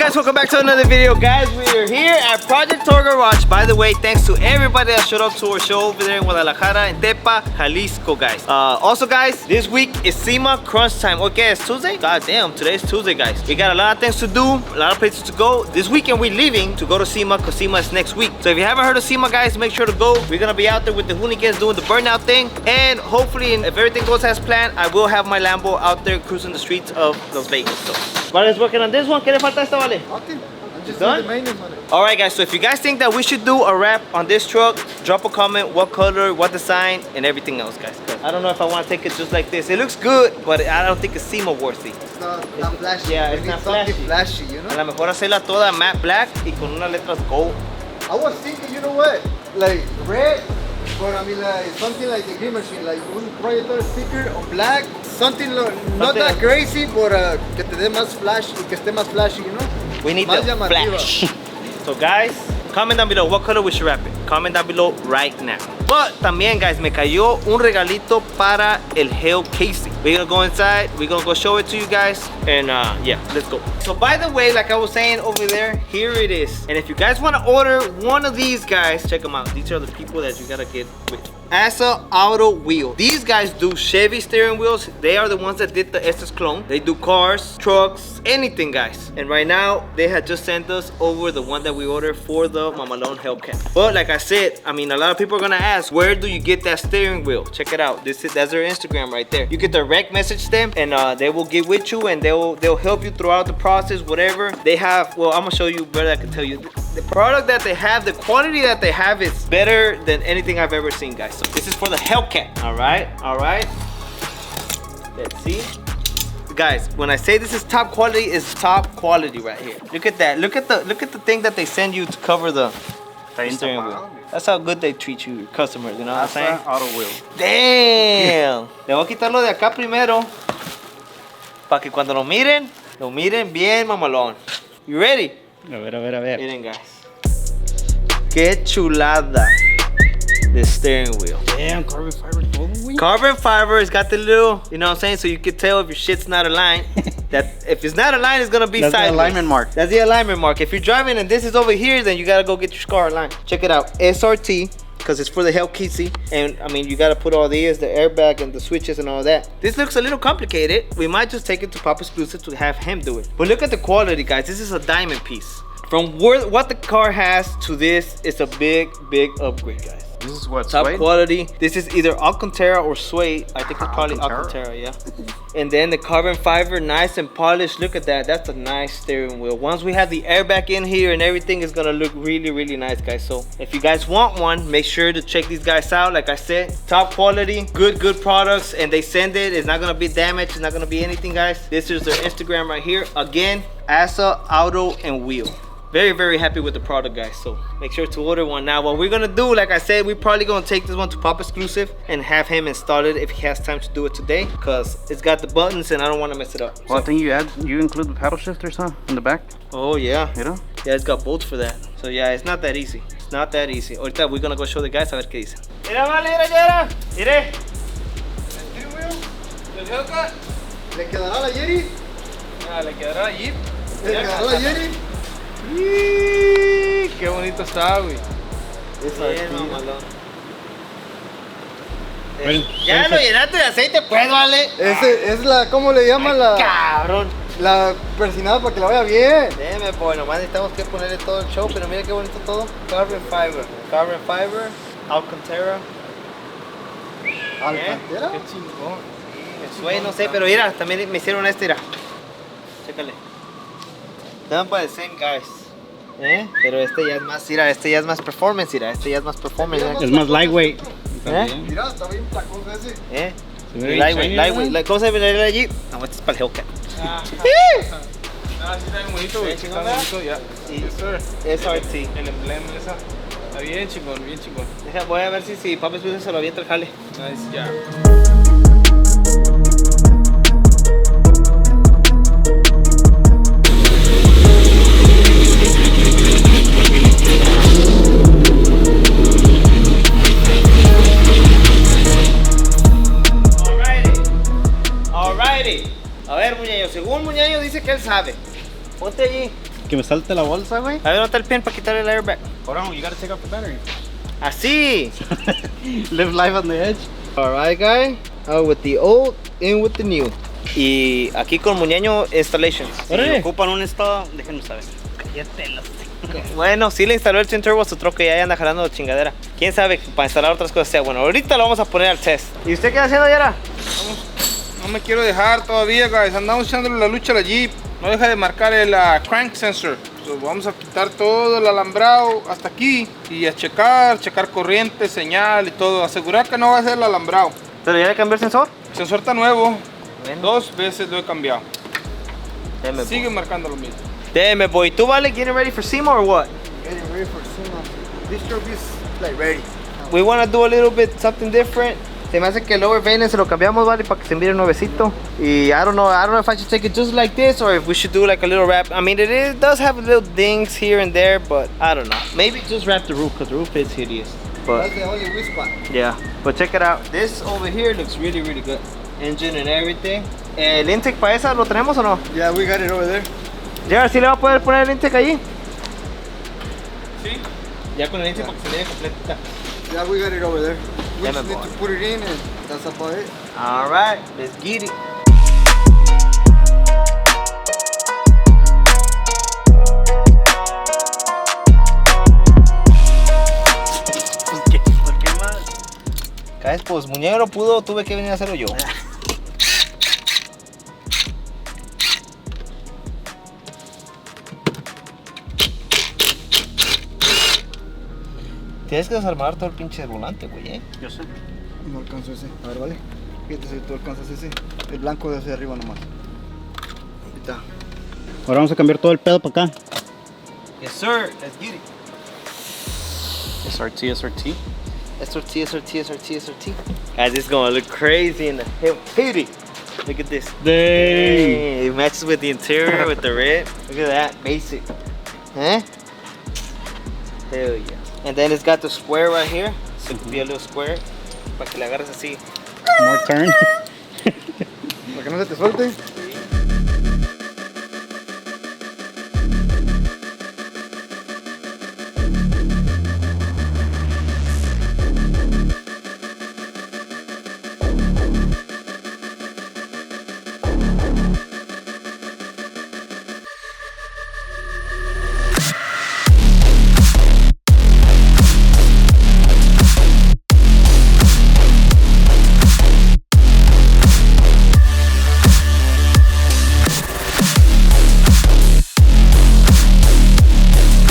guys, welcome back to another video. Guys, we are here at Project Tour Garage. By the way, thanks to everybody that showed up to our show over there in Guadalajara and Tepa, Jalisco, guys. Also, guys, this week is SEMA crunch time. Okay, it's Tuesday? God damn, today's Tuesday, guys. We got a lot of things to do, a lot of places to go. This weekend we're leaving to go to SEMA because SEMA is next week. So if you haven't heard of SEMA, guys, make sure to go. We're gonna be out there with the hooligans doing the burnout thing. And hopefully, if everything goes as planned, I will have my Lambo out there cruising the streets of Las Vegas. So, Vale's working on this one. ¿Qué le falta esta, Vale? Nothing. I'm just done? doing the maintenance on it. Alright, guys, so if you guys think that we should do a wrap on this truck, drop a comment, what color, what design, and everything else, guys. I don't know if I want to take it just like this. It looks good, but I don't think it's SEMA worthy. It's not flashy. Yeah, We it's need not something flashy. you know? A lo mejor hacerla toda matte black y con unas letras gold. I was thinking, you know what? Like red, but I mean like something like the green machine, like un proyector sticker or black, something not that crazy, but que te dé más flash y que esté más flashy, you know? We need Más the llamativa. flash. So guys, comment down below what color we should wrap it. Comment down below right now. But también, guys, me cayó un regalito para el Hellcat. We're gonna go inside, we're gonna go show it to you guys, and yeah, let's go. So by the way, like I was saying over there, here it is. And if you guys wanna order one of these guys, check them out. These are the people that you gotta get with. Asa Auto Wheel. These guys do Chevy steering wheels. They are the ones that did the SS clone. They do cars, trucks, anything, guys. And right now, they had just sent us over the one that we ordered for the Mamalone Hellcat. But like I said, I mean, a lot of people are gonna ask, where do you get that steering wheel? Check it out. That's their Instagram right there. You can direct message them, and they will get with you, and they'll help you throughout the process, whatever. They have, well, I'm gonna show you better. I can tell you. The product that they have, the quality that they have is better than anything I've ever seen, guys. So this is for the Hellcat. All right. Let's see. Guys, when I say this is top quality, it's top quality right here. Look at that. Look at the thing that they send you to cover the steering wheel. That's how good they treat you, your customers, you know what I'm saying? Auto Wheel. Damn. Le voy a quitar lo de acá primero para que cuando lo miren bien mamalón. You ready? A ver. Miren, guys. Qué chulada. The steering wheel. Damn, carbon fiber todo, güey. Carbon fiber has got the little, you know what I'm saying? So you can tell if your shit's not aligned. That if it's not aligned, it's gonna be That's sideways. the alignment mark. That's the alignment mark. If you're driving and this is over here, then you gotta go get your car aligned. Check it out. SRT, because it's for the Hellcat. And I mean, you gotta put all these, the airbag and the switches and all that. This looks a little complicated. We might just take it to Pop Exclusive to have him do it. But look at the quality, guys. This is a diamond piece. From what the car has to this, it's a big upgrade, guys. This is what, Top suede? quality. This is either Alcantara or suede. I think it's probably Alcantara, yeah. And then the carbon fiber, nice and polished. Look at that. That's a nice steering wheel. Once we have the airbag in here and everything, is gonna look really nice, guys. So if you guys want one, make sure to check these guys out. Like I said, top quality, good products, and they send it. It's not gonna be damaged. It's not gonna be anything, guys. This is their Instagram right here. Again, Asa Auto and Wheel. Very happy with the product, guys. So make sure to order one. Now what we're gonna do, like I said, we're probably gonna take this one to Pop Exclusive and have him install it if he has time to do it today, because it's got the buttons and I don't want to mess it up. Well, So, I think you include the paddle shifters, huh? In the back, oh yeah, you know? yeah, it's got bolts for that. So yeah, it's not that easy. It's not that easy. Ahorita we're gonna go show the guys a ver qué dicen. Mira, mira. Mire. ¿El Hellcat? ¿Le quedará la Yeti? Ah, le quedará la Jeep. ¿Le quedará la Yeti? Qué bonito está, güey. Bien, mamalón. Ya lo llenaste de aceite, pues, vale. Ese es la, ¿cómo le llaman la? Cabrón. La persinada para que la vaya bien. Déjeme, pues, nomás necesitamos que ponerle todo el show, pero mira qué bonito todo. Carbon fiber, Alcantara. ¿Alcantara? Qué chingón. Suede, no sé, pero mira, también me hicieron este, mira. Chécale. Done by the same guys. Pero este ya es más, mira, este ya es más performance, mira, este ya es más performance. Es más lightweight. Mira, está bien placoso ese. Lightweight. ¿Cómo se ve allí? No, este es para el Hellcat. Sí está bien bonito, güey. Sí, Está bonito, ya. SRT. El emblema esa. Está bien chingón, bien chingón. Voy a ver si Papa Exclusive se lo avienta el jale. Nice, ya. Alrighty. A ver, muñeño, según muñeño dice que él sabe. Ponte allí. Que me salte la bolsa, güey. A ver, ¿dónde está el pin para quitarle el airbag? Hold on, you gotta take out the battery. Así. Live life on the edge. Alright, guys. Out with the old, in with the new. Y aquí con Muñeño Installations. Si ocupan un estado, déjenme saber. Bueno, sí le instaló el Twin Turbo a su troca y ahí anda jalando chingadera. Quién sabe, para instalar otras cosas sea bueno. Ahorita lo vamos a poner al test. ¿Y usted qué está haciendo, Yara? No me quiero dejar todavía, guys. Andamos echándole la lucha a la Jeep. No deja de marcar el crank sensor. So, vamos a quitar todo el alambrado hasta aquí y a checar corriente, señal y todo. Asegurar que no va a ser el alambrado. ¿Pero ya le cambió el sensor? El sensor está nuevo. Bueno. 2 veces lo he cambiado. Deme, Sigue marcando lo mismo. Deme, boy. ¿Tú, Vale, getting ready for SEMA or what? Getting ready for SEMA. This truck is like ready. We want to do a little bit something different. Se me hace que el lower valence se lo cambiamos, Vale, para que se mire nuevecito. Y I don't know if I should take it just like this or if we should do like a little wrap. I mean, it does have little dings here and there, but I don't know. Maybe just wrap the roof because the roof is hideous. But That's the only weak spot. yeah, but check it out. This over here looks really, really good. Engine and everything. ¿El intake para esa lo tenemos o no? Yeah, we got it over there. Ya, ¿sí le va a poder poner el intake allí? Sí. Ya con el intake para que se vea completa. Yeah, we got it over there. We Yeah, just my need boy. to put it in and that's about it. Alright, let's get it. ¿Por qué más? Guys, pues Muñeño no pudo, tuve que venir a hacerlo yo. Tienes que desarmar todo el pinche volante, güey, Yo sé. No alcanzo ese. A ver, vale. Fíjate si tú alcanzas ese. El blanco de hacia arriba nomás. Ahí está. Ahora vamos a cambiar todo el pedo para acá. Yes, sir. Let's get it. SRT, SRT. SRT, SRT, SRT, SRT. Guys, this is gonna look crazy in the Hellcat. Look at this. Dang. Hey, it matches with the interior with the red. Look at that, basic. Huh? Hell yeah. And then it's got the square right here. So it could be a little square. Para que le agarres así. More turn. Para que no se te suelte.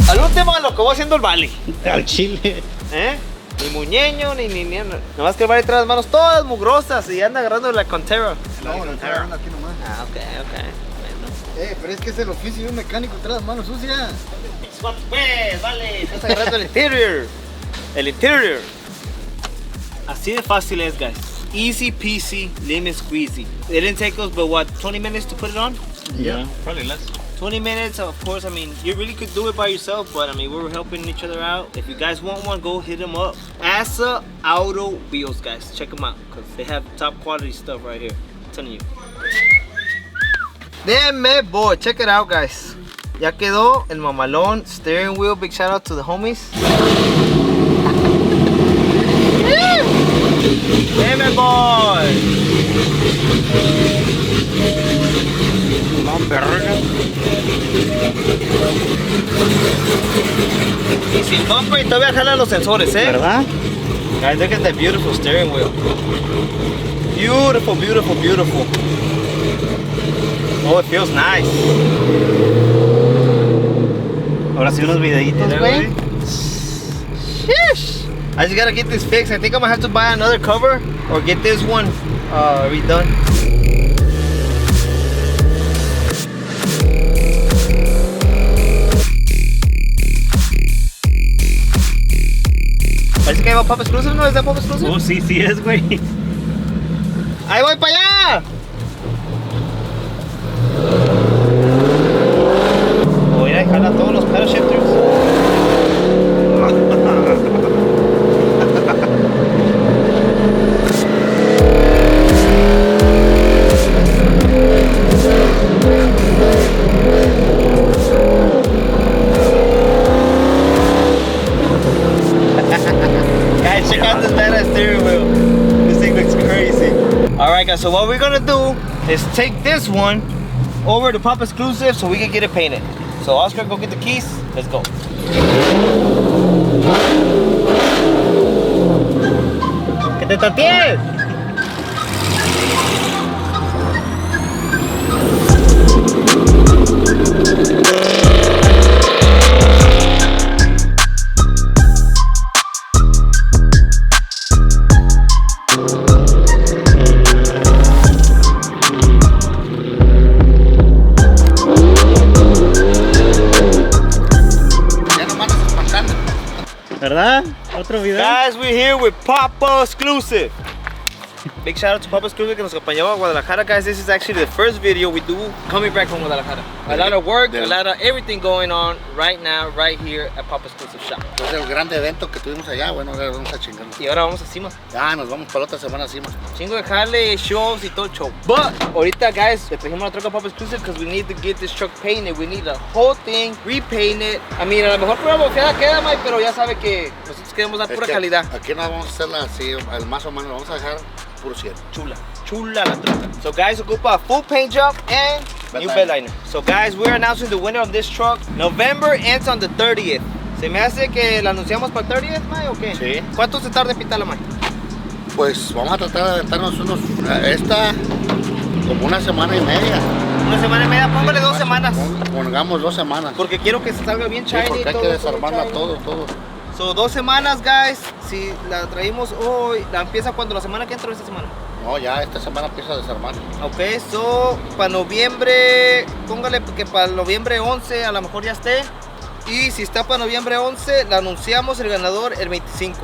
Al último lo que voy haciendo el Vale. Al chile. ¿Eh? Ni Muñeño, ni nomás que el Vale trae las manos todas mugrosas y anda agarrando la Contera. No, lo estoy agarrando aquí nomás. Ah, ok. Bueno. Pero es que es el oficio de un mecánico, trae las manos sucias. Pues, Vale, estás agarrando el interior. El interior. Así de fácil es, guys. Easy peasy, lemon squeezy. It didn't take us but what, 20 minutes to put it on? Yeah, probably less. 20 minutes, of course. I mean, you really could do it by yourself, but I mean, we were helping each other out. If you guys want one, go hit them up. Asa Auto Wheels, guys. Check them out, because they have top quality stuff right here. I'm telling you. Damn, man, boy. Check it out, guys. Ya quedó el mamalón steering wheel. Big shout out to the homies. Damn, boy. No, verga. Y sin bumper y todavía jalan los sensores, ¿eh? ¿Verdad? Guys, look at that beautiful steering wheel. Beautiful, beautiful, beautiful. Oh, it feels nice. Ahora sí unos videitos, güey. Sheesh. I just gotta get this fixed. I think I'm gonna have to buy another cover or get this one redone. Parece que hay pop exclusive, ¿no? ¿Es de pop exclusive? Oh, sí, sí es, güey. ¡Ahí voy para allá! Voy a dejar a todos los pedal shifters. guys, so what we're gonna do is take this one over to Pop Exclusive so we can get it painted. So Oscar, go get the keys. Let's go. ¡Que te tapies! ¿Verdad? Otro video. Guys, we're here with Papa Exclusive. Big shout out to Papa Exclusive que nos acompañó a Guadalajara, guys. This is actually the first video we do coming back from Guadalajara. A lot of work, a lot of everything going on right now, right here at Papa Exclusive Shop. Después del grande evento que tuvimos allá, bueno, ahora vamos a chingar. Y ahora vamos a SEMA. Ya, nos vamos para la otra semana a SEMA. Chingo de jale, shows y todo el show. But, ahorita, guys, le trajimos la troca a Papa Exclusive because we need to get this truck painted. We need the whole thing repainted. I mean, a lo mejor pura bofeada queda, Mike, pero ya sabe que nosotros queremos dar pura calidad. Aquí no vamos a hacerla así, más o menos, vamos a dejar puro 100. Chula la troca. So, guys, ocupa a full paint job and new bed liner. So, guys, we're announcing the winner of this truck. November ends on the 30th. ¿Se me hace que la anunciamos para el 30th, Mike, o qué? Sí. ¿Cuánto se tarda en pintarla, Mike? Pues vamos a tratar de aventarnos esta como una semana y media. Una semana y media, póngale 2 semanas. Pongamos 2 semanas. Porque quiero que se salga bien Sí, shiny. porque hay que desarmarla todo. So, 2 semanas, guys. Si la traímos hoy, la empieza cuando la semana que entra o esta semana. No, ya esta semana empieza a desarmar. Ok, so para noviembre, póngale que para noviembre 11 a lo mejor ya esté. Y si está para noviembre 11, la anunciamos el ganador el 25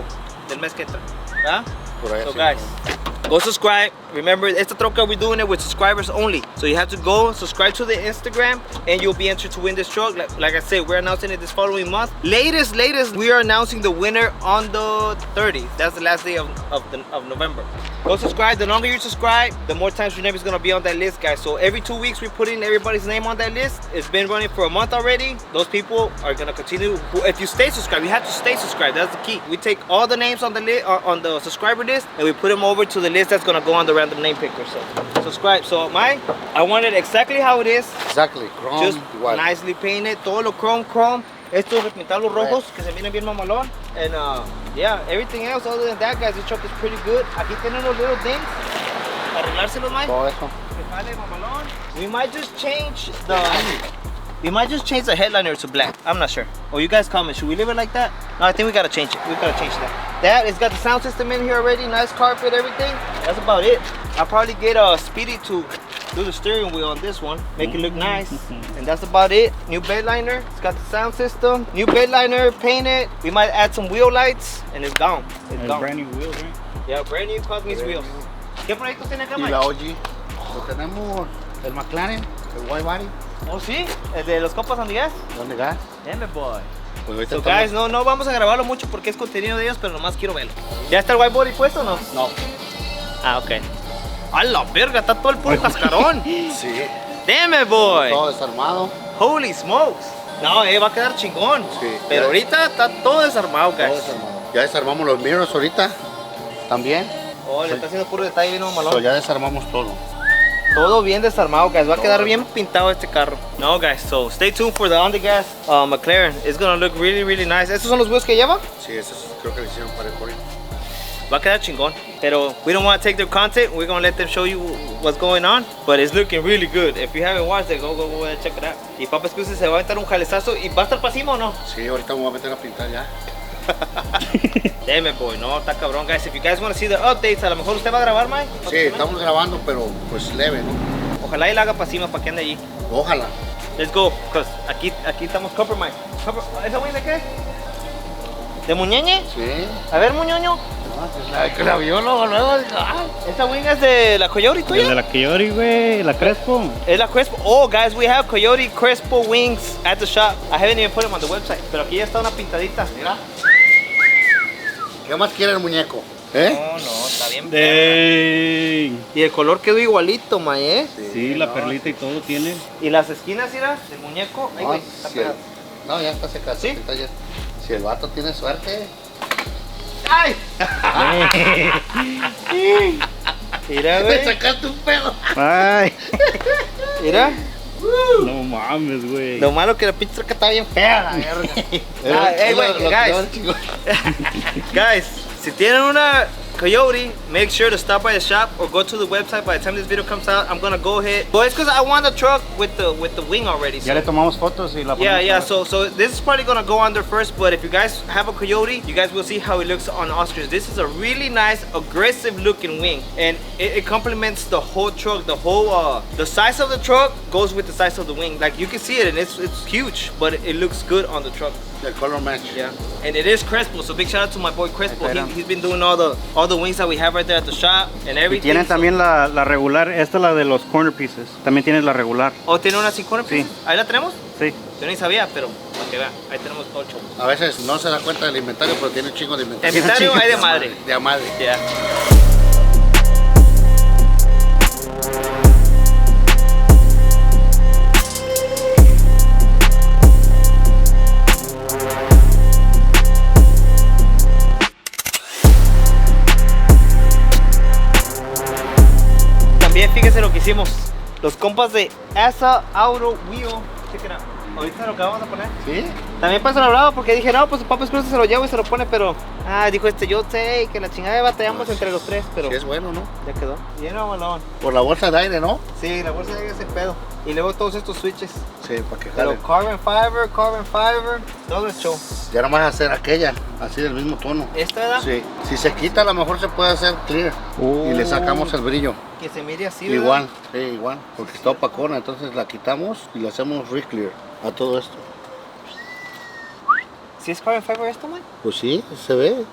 del mes que entra. ¿Verdad? Por ahí So, sí. guys, go subscribe. Remember, esta troca we're doing it with subscribers only. So you have to go subscribe to the Instagram and you'll be entered to win this truck. Like I said, we're announcing it this following month. Latest, we are announcing the winner on the 30th. That's the last day of November. Go subscribe. The longer you subscribe, the more times your name is gonna be on that list, guys. So every 2 weeks we're putting everybody's name on that list. It's been running for a month already. Those people are gonna continue. If you stay subscribed, you have to stay subscribed. That's the key. We take all the names on the list, on the subscriber list, and we put them over to the list that's gonna go on the random name picker. So subscribe. So mine, I want it exactly how it is. Exactly. Chrome, Just igual. nicely painted. Todo lo chrome. Estos repintar los rojos que se miren bien mamalón. And yeah, everything else other than that, guys, the truck is pretty good. Aquí tienen los little things. Arreglárselos, Mike. Todo eso. We might just change the headliner to black. I'm not sure. Oh, you guys comment. Should we leave it like that? No, I think we gotta change it. We gotta change that. It's got the sound system in here already. Nice carpet, everything. That's about it. I'll probably get Speedy to do the steering wheel on this one, make it look nice, and that's about it. New bed liner. It's got the sound system. New bed liner, painted. We might add some wheel lights, and it's gone. It's gone. Brand new wheels, right? Yeah, brand new Cosmos wheels. ¿Qué proyectos tiene acá, Y Mike? la OG. Lo tenemos el McLaren, el White Body. Oh, sí, el de los copas on the gas. ¿Dónde gas? Damn it, boy. Pues ahorita So estamos- guys, no vamos a grabarlo mucho porque es contenido de ellos, pero nomás quiero verlo. ¿Ya está el white body puesto o no? No. Ah, ok. A la verga, está todo el puro cascarón. Sí. Damn it, boy. Todo desarmado. Holy smokes. No, va a quedar chingón. Sí. Pero ahorita está todo desarmado, Todo guys. desarmado. Ya desarmamos los mirrors ahorita. También. Oh, le está haciendo puro detalle bien malón. So, ya desarmamos todo. Todo bien desarmado, guys. Va a quedar bien pintado este carro. No, guys, so stay tuned for the on the gas McLaren. It's gonna look really, really nice. ¿Estos son los wheels que lleva? Sí, esos creo que le hicieron para el corriente. Va a quedar chingón. Pero we don't want to take their content. We're gonna let them show you what's going on. But it's looking really good. If you haven't watched it, go and check it out. Y Papa Exclusive se va a aventar un jalezazo. ¿Y va a estar para cima o no? Sí, ahorita me voy a meter a pintar ya. Damn it, boy. No, está cabrón, guys. If you guys want to see the updates, a lo mejor usted va a grabar, Mike. Sí, estamos grabando, pero pues leve, ¿no? Ojalá y la haga para cima, para que ande allí. Ojalá. Let's go, because aquí estamos compromised. ¿Esa wing de qué? ¿De muñeñe? Sí. A ver, muñoño. Que la vio luego. ¿Esa wing es de la Coyote tuya? De la Coyote, güey, la Crespo. Es la Crespo. Oh, guys, we have Coyote Crespo wings at the shop. I haven't even put them on the website. Pero aquí ya está una pintadita. Mira. ¿Qué más quiere el muñeco? ¿Eh? No, está bien. Dang. Y el color quedó igualito, Mae, Sí, la perlita y todo tiene. Y las esquinas, mira, del muñeco. Ay, güey, está si pegado. no, ya está seca. ¿Sí? Está ya. Si el vato tiene suerte. ¡Ay! Mira, Me güey. sacaste un pedo. Ay, Mira. no mames, güey. Lo malo que la pinche troca está bien fea, la verga. Hey, Lo- lo que guys. lleva el chico. Guys, si tienen una Coyote, make sure to stop by the shop or go to the website. By the time this video comes out, I'm gonna go ahead. But it's because I want the truck with the wing already. Ya So. le tomamos fotos y la Yeah, ponemos yeah. para- So this is probably gonna go under first. But if you guys have a Coyote, you guys will see how it looks on Oscars. This is a really nice, aggressive looking wing, and it complements the whole truck. The whole the size of the truck goes with the size of the wing. Like you can see it, and it's huge, but it looks good on the truck. The color match. Yeah, and it is Crespo. So big shout out to my boy Crespo. Ahí está. He's been doing all the wings that we have right there at the shop and Y everything. tienen So- también la regular, esta es la de los corner pieces. También tienes la regular. Oh, tiene una 5 Sí. Ahí la tenemos. Sí. Yo ni sabía, pero para que vean, ahí tenemos 8. A veces no se da cuenta del inventario, pero tiene un chingo de inventario. Inventario hay de madre. De a madre. Yeah. También fíjense lo que hicimos. Los compas de Asa Auto Wheel. Check it out. Ahorita lo que vamos a poner. ¿Sí? También pasó lo bravo porque dije, no, pues el Papas Cruz se lo llevo y se lo pone, pero... dijo yo sé que la chingada de batallamos entre los tres, pero Sí es bueno, ¿no? ya quedó. Lleno balón. Por la bolsa de aire, ¿no? Sí, la bolsa de ese pedo. Y luego todos estos switches. Sí, para que Pero jale. carbon fiber, todo el show. Ya nada más hacer aquella, así del mismo tono. Esta, ¿verdad? Sí. Si se quita, a lo mejor se puede hacer clear. Y le sacamos el brillo. Que se mire así, ¿verdad? Igual, sí, igual. Porque está opacona, entonces la quitamos y le hacemos re-clear a todo esto. ¿Sí es carbon fiber esto, man? Pues sí, se ve.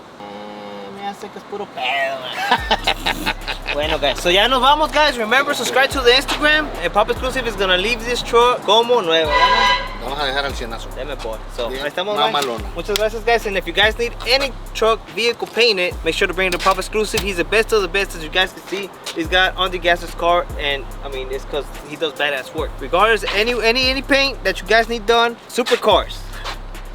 Me hace que es puro pedo, man. Bueno, guys, so ya nos vamos, guys. Remember, subscribe to the Instagram. And Papa Exclusive is gonna leave this truck como nueva, ¿verdad? Vamos a dejar al cienazo. Deme por. So, Bien, ahí estamos, más man. malona. Muchas gracias, guys. And if you guys need any truck, vehicle painted, make sure to bring it to Papa Exclusive. He's the best of the best, as you guys can see. He's got Andy Gas's car, and I mean, it's because he does badass work. Regardless, any paint that you guys need done, supercars,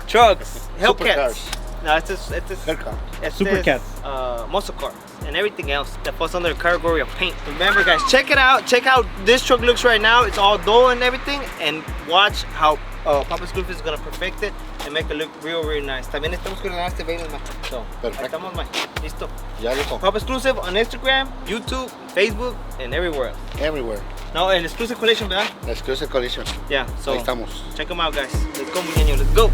trucks, Hellcats. Supercars. No, it's Hellcat. Supercats. muscle cars and everything else that falls under the category of paint. Remember, guys, check it out. Check out this truck looks right now. It's all dull and everything, and watch how Papa Exclusive is gonna perfect it and make it look real nice. También estamos con este video, man. So, ahí Perfecto. estamos, man. Listo. Ya dijo. Papa Exclusive on Instagram, YouTube, Facebook, and everywhere else. Everywhere. No, el Exclusive Collection, ¿verdad? Exclusive Collision. Yeah. So Ahí estamos. check them out, guys. Let's go, muñeño. Let's go.